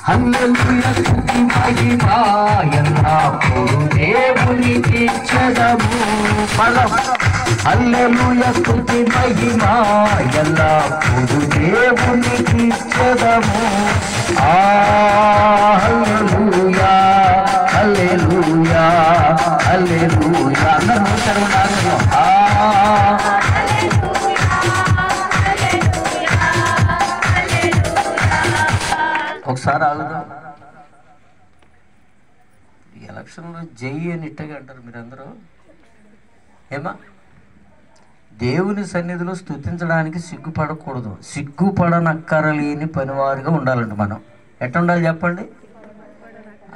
హల్లెలూయా స్తుతి మహిమ ఎల్లప్పుడూ దేవునికి ఇచ్చెదము. హల్లెలూయా స్తుతి మహిమ ఎల్లప్పుడూ దేవునికి ఇచ్చెదము. హల్లెలూయా హల్లెలూయా హల్లెలూయా అందరూ చదవనారు. ఒకసారి ఆగుదాం. ఈ ఎలక్షన్లో జై అని ఇట్టగా అంటారు మీరందరూ. ఏమా దేవుని సన్నిధిలో స్తుతించడానికి సిగ్గుపడకూడదు. సిగ్గుపడనక్కరలేని పనివారుగా ఉండాలంట మనం. ఎట్లా ఉండాలి చెప్పండి?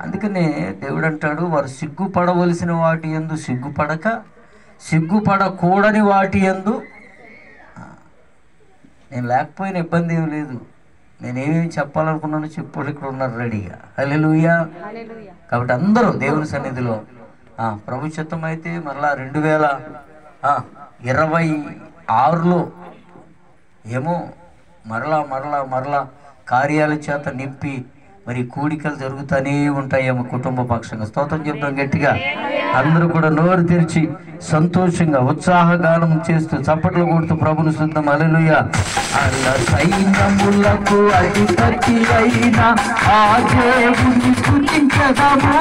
అందుకనే దేవుడు అంటాడు, వారు సిగ్గుపడవలసిన వాటి యందు సిగ్గుపడక సిగ్గుపడకూడని వాటి యందు. నేను లేకపోయినా ఇబ్బంది ఏం లేదు. నేనేమేమి చెప్పాలనుకున్నానో చెప్పుడు ఇక్కడ ఉన్నారు రెడీగా. హల్లెలూయా. కాబట్టి అందరూ దేవుని సన్నిధిలో ప్రభు చిత్తం అయితే మరలా 2026లో ఏమో మరలా కార్యాల చేత నింపి మరి కూడికలు జరుగుతూనే ఉంటాయేమో కుటుంబ పక్షంగా. స్తోత్రం చెప్తాం గట్టిగా. అందరూ కూడా నోరు తెరిచి సంతోషంగా ఉత్సాహగానం చేస్తూ చప్పట్లు కొడుతూ ప్రభుని స్తుతిద్దాం. హల్లెలూయా. అల్ల సైన్యములకు అధిపతి అయిన ఆ దేవుని స్తుతించెదము.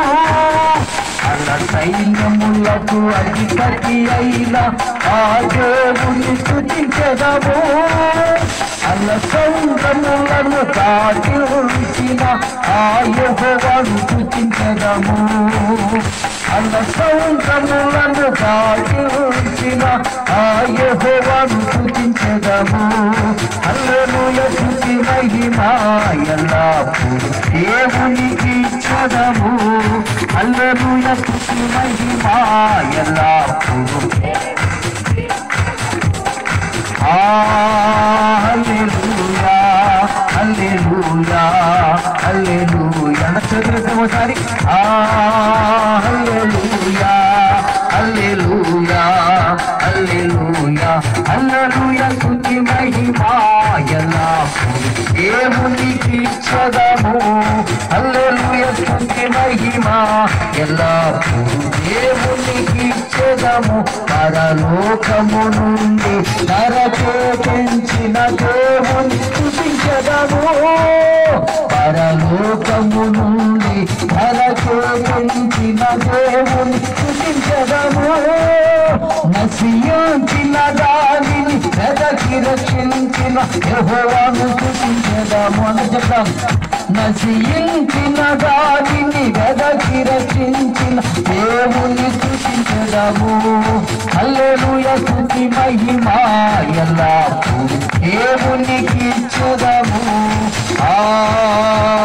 అల్ల సైన్యములకు అధిపతి అయిన ఆ దేవుని స్తుతించెదము. అల్ల సౌందములను దాటి ఉంచిన ఆ యెహోవాను స్తుతించెదము. అల్ల సౌందములను దాటి ఉంచిన ఆ యెహోవాను స్తుతించెదము. హల్లెలూయా స్తుతి మహిమ ఎల్లప్పుడూ దేవునికి ఇచ్చెదము. హల్లెలూయా స్తుతి మహిమ ఎల్లప్పుడూ. హల్లెలూయా హల్లెలూయా హల్లెలూయా. చదివేద్దాం ఒకసారి. హల్లెలూయా హల్లెలూయా హల్లెలూయా హల్లెలూయా స్తుతి మహిమ ఎల్లప్పుడూ దేవునికి ఇచ్చెదము. హల్లెలూయా స్తుతి మహిమ ఎల్లప్పుడూ దేవునికి ఇచ్చెదము. పరలోకము నుండి నరకే పెంచిన దేవుని స్తుతించెదము. పరలోకము నుండి నరకే పెంచిన దేవుని స్తుతించెదము. నశించిన దానిని వెదకి రక్షించిన యెహోవాను స్తుతించెదము. అని చెప్తాం. నశించిన దానిని వెదకి రక్షించిన దేవుని స్తుతించెదము. హల్లెలూయా స్తుతి మహిమ ఎల్లప్పుడూ దేవునికి ఇచ్చెదము.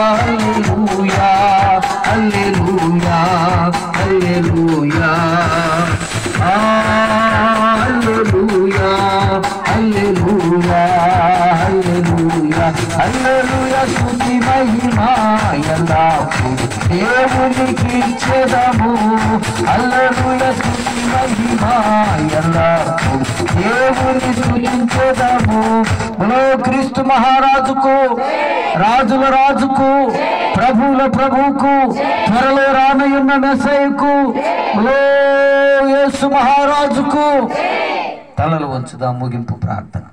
హల్లెలూయా హల్లెలూయా హల్లెలూయా హల్లెలూయా హల్లెలూయా హల్లెలూయా హల్లెలూయా స్తుతి మహిమ ఎల్లప్పుడూ దేవునికి ఇచ్చెదము. హల్లెలూయా స్తుతి మహిమ ఎల్లప్పుడూ దేవుని స్తుతించెదము. బలో క్రీస్తు మహారాజుకు, రాజుల రాజుకు, ప్రభువుల ప్రభువుకు, త్వరలో రానయున్న మెస్సయ్యకు, బలో యేసు మహారాజుకు తలలు వంచుదాం. ముగింపు ప్రార్థన.